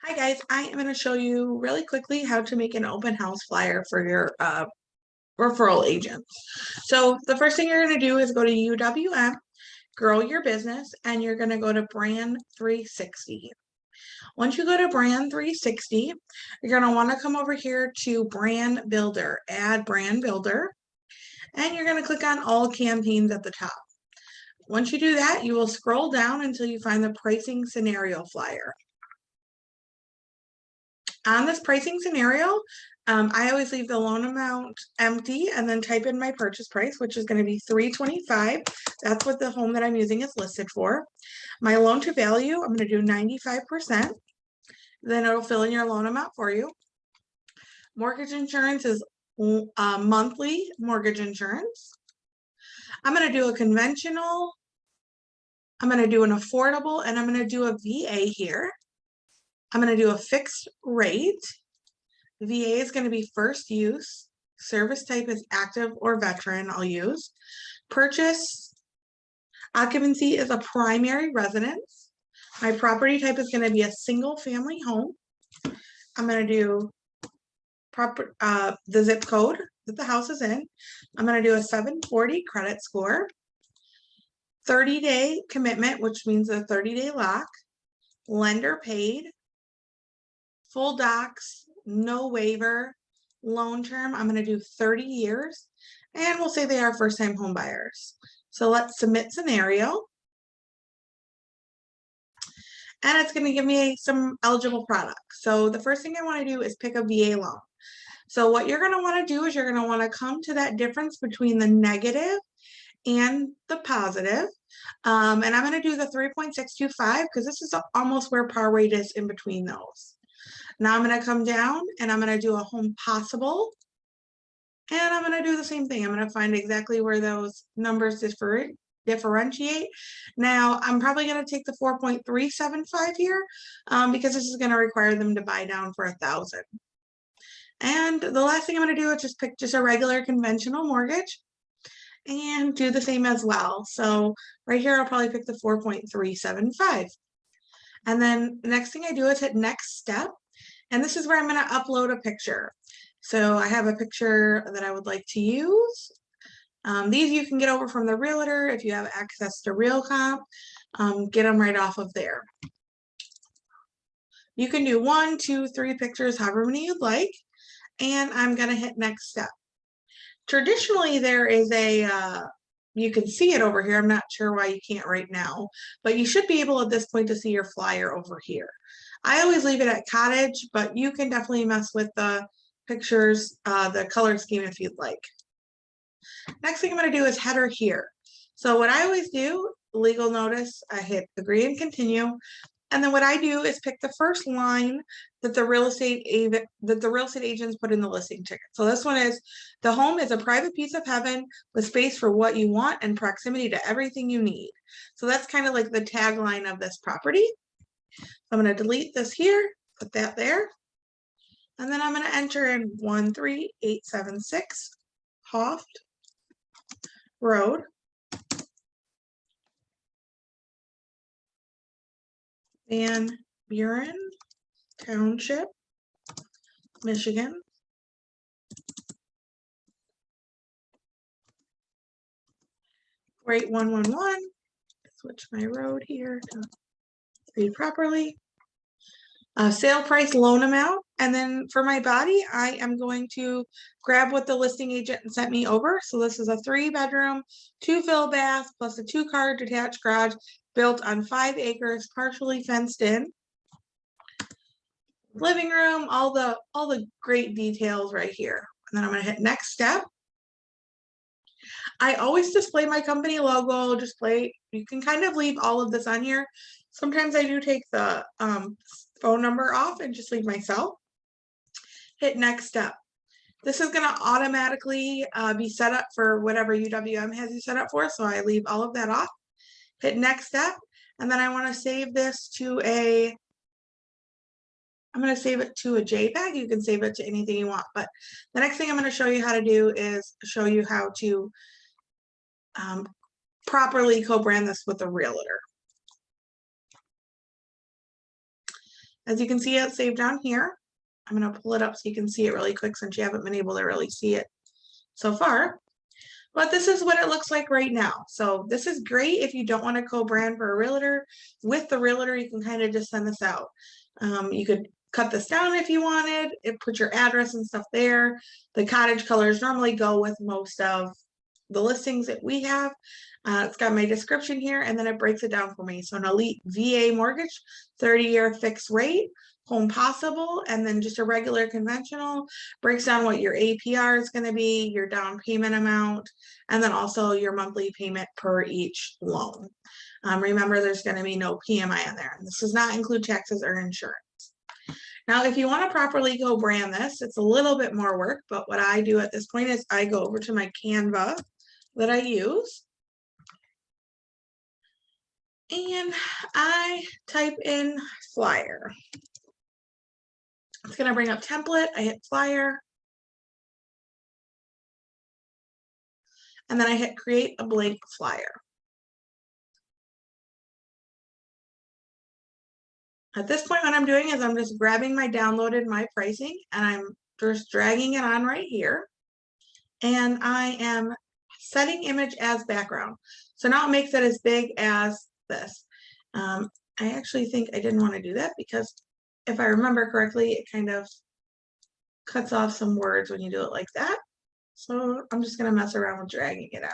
Hi guys, I am going to show you really quickly how to make an open house flyer for your referral agents. So the first thing you're going to do is go to UWM, grow your business, and you're going to go to Brand 360. Once you go to Brand 360, you're going to want to come over here to Brand Builder, add Brand Builder, and you're going to click on all campaigns at the top. Once you do that, you will scroll down until you find the pricing scenario flyer. On this pricing scenario, I always leave the loan amount empty and then type in my purchase price, which is going to be $325. That's what the home that I'm using is listed for. My loan to value, I'm going to do 95%. Then it'll fill in your loan amount for you. Mortgage insurance is monthly mortgage insurance. I'm going to do a conventional. I'm going to do an affordable, and I'm going to do a VA here. I'm going to do a fixed rate. VA is going to be first use. Service type is active or veteran, I'll use. Purchase occupancy is a primary residence. My property type is going to be a single family home. I'm going to do the zip code that the house is in. I'm going to do a 740 credit score. 30-day commitment, which means a 30-day lock. Lender paid. Full docs, no waiver. Loan term, I'm going to do 30 years. And we'll say they are first-time home buyers. So let's submit scenario. And it's going to give me some eligible products. So the first thing I want to do is pick a VA loan. So what you're going to want to do is you're going to want to come to that difference between the negative and the positive. And I'm going to do the 3.625 because this is almost where par rate is in between those. Now I'm going to come down and I'm going to do a home possible. And I'm going to do the same thing. I'm going to find exactly where those numbers differentiate. Now I'm probably going to take the 4.375 here because this is going to require them to buy down for 1,000. And the last thing I'm going to do is just pick just a regular conventional mortgage and do the same as well. So right here, I'll probably pick the 4.375. And then the next thing I do is hit next step. And this is where I'm going to upload a picture. So I have a picture that I would like to use. These you can get over from the realtor if you have access to RealComp. Get them right off of there. You can do 1, 2, 3 pictures, however many you'd like. And I'm going to hit next step. Traditionally, there is a, you can see it over here. I'm not sure why you can't right now, but you should be able at this point to see your flyer over here. I always leave it at cottage, but you can definitely mess with the pictures, the color scheme if you'd like. Next thing I'm going to do is header here. So what I always do, legal notice, I hit agree and continue. And then what I do is pick the first line that the real estate agents put in the listing ticket. So this one is, the home is a private piece of heaven with space for what you want and proximity to everything you need. So that's kind of like the tagline of this property. I'm going to delete this here, put that there. And then I'm going to enter in 13876 Hoft Road. Van Buren Township, Michigan. Rate 111. Switch my road here to read properly. Sale price, loan amount, and then for my body, I am going to grab what the listing agent sent me over. So this is a 3-bedroom, 2 fill bath, plus a 2-car detached garage built on 5 acres, partially fenced in. Living room, all the great details right here. And then I'm going to hit next step. I always display my company logo, you can kind of leave all of this on here. Sometimes I do take the phone number off and just leave myself. Hit next step. This is going to automatically be set up for whatever UWM has you set up for. So I leave all of that off. Hit next step. And then I want to save this to I'm going to save it to a JPEG. You can save it to anything you want. But the next thing I'm going to show you how to do is show you how to properly co-brand this with a realtor. As you can see, it's saved down here. I'm going to pull it up so you can see it really quick since you haven't been able to really see it so far. But this is what it looks like right now. So this is great if you don't want to co-brand for a realtor. With the realtor, you can kind of just send this out. You could cut this down if you wanted. It put your address and stuff there. The cottage colors normally go with most of the listings that we have. It's got my description here, and then it breaks it down for me. So an elite VA mortgage, 30-year fixed rate, home possible, and then just a regular conventional, breaks down what your APR is going to be, your down payment amount, and then also your monthly payment per each loan. Remember, there's going to be no PMI on there. And this does not include taxes or insurance. Now, if you want to properly go brand this, it's a little bit more work, but what I do at this point is I go over to my Canva that I use, and I type in flyer. It's going to bring up template. I hit flyer, and then I hit create a blank flyer. At this point, what I'm doing is I'm just grabbing my downloaded my pricing, and I'm just dragging it on right here, and I am setting image as background. So now it makes it as big as this. I actually think I didn't want to do that because if I remember correctly, it kind of cuts off some words when you do it like that. So I'm just going to mess around with dragging it out.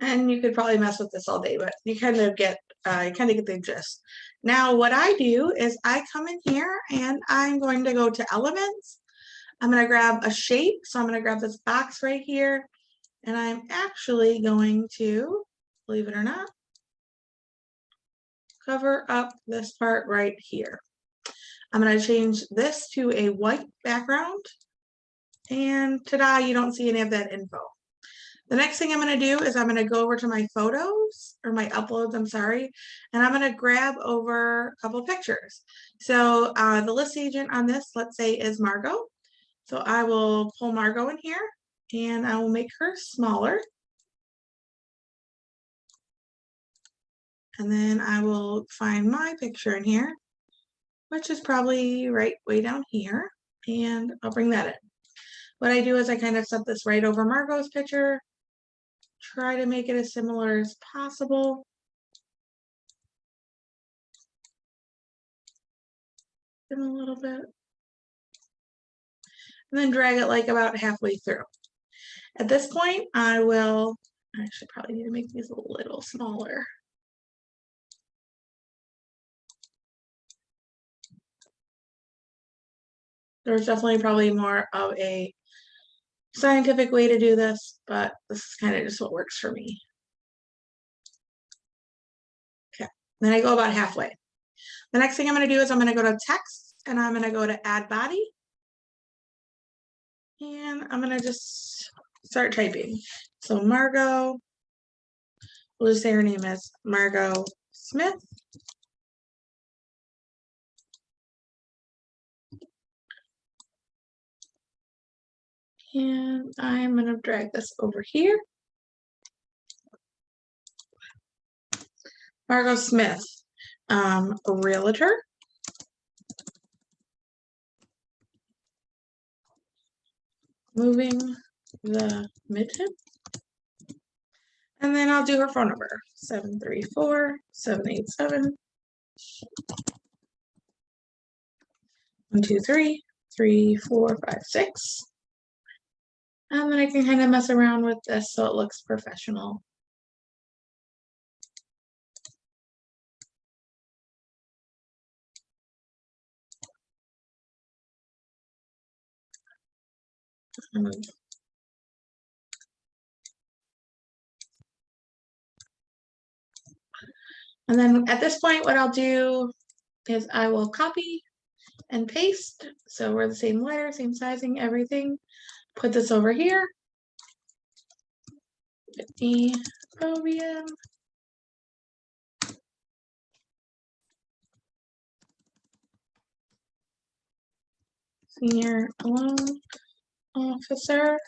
And you could probably mess with this all day, but you kind of get the gist. Now, what I do is I come in here and I'm going to go to elements. I'm going to grab a shape. So I'm going to grab this box right here, and I'm actually going to, believe it or not, cover up this part right here. I'm going to change this to a white background, and ta-da, you don't see any of that info. The next thing I'm going to do is I'm going to go over to my photos, or my uploads, I'm sorry, and I'm going to grab over a couple pictures. So the list agent on this, let's say, is Margot. So I will pull Margot in here, and I will make her smaller. And then I will find my picture in here, which is probably right way down here, and I'll bring that in. What I do is I kind of set this right over Margot's picture, try to make it as similar as possible. In a little bit. And then drag it like about halfway through. At this point, I actually probably need to make these a little smaller. There's definitely probably more of a scientific way to do this, but this is kind of just what works for me. Okay, then I go about halfway. The next thing I'm going to do is I'm going to go to text, and I'm going to go to add body. And I'm going to just start typing. So Margot, we'll just say her name is Margot Smith. And I'm going to drag this over here. Margot Smith, a realtor. Moving the Midtown. And then I'll do her phone number, 734-787-123-345-6. And then I can kind of mess around with this so it looks professional. And then at this point, what I'll do is I will copy and paste. So we're the same letter, same sizing, everything. Put this over here. UWM. Senior loan officer.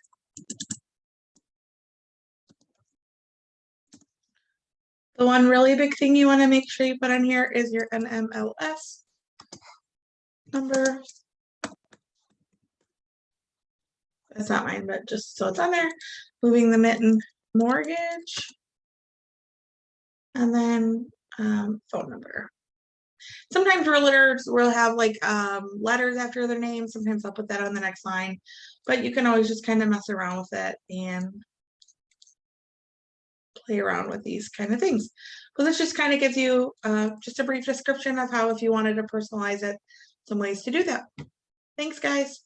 The one really big thing you want to make sure you put on here is your NMLS number. That's not mine, but just so it's on there. Moving the mitten mortgage. And then phone number. Sometimes realtors will have like letters after their name. Sometimes I'll put that on the next line, but you can always just kind of mess around with it and play around with these kind of things. So this just kind of gives you just a brief description of how, if you wanted to personalize it, some ways to do that. Thanks, guys.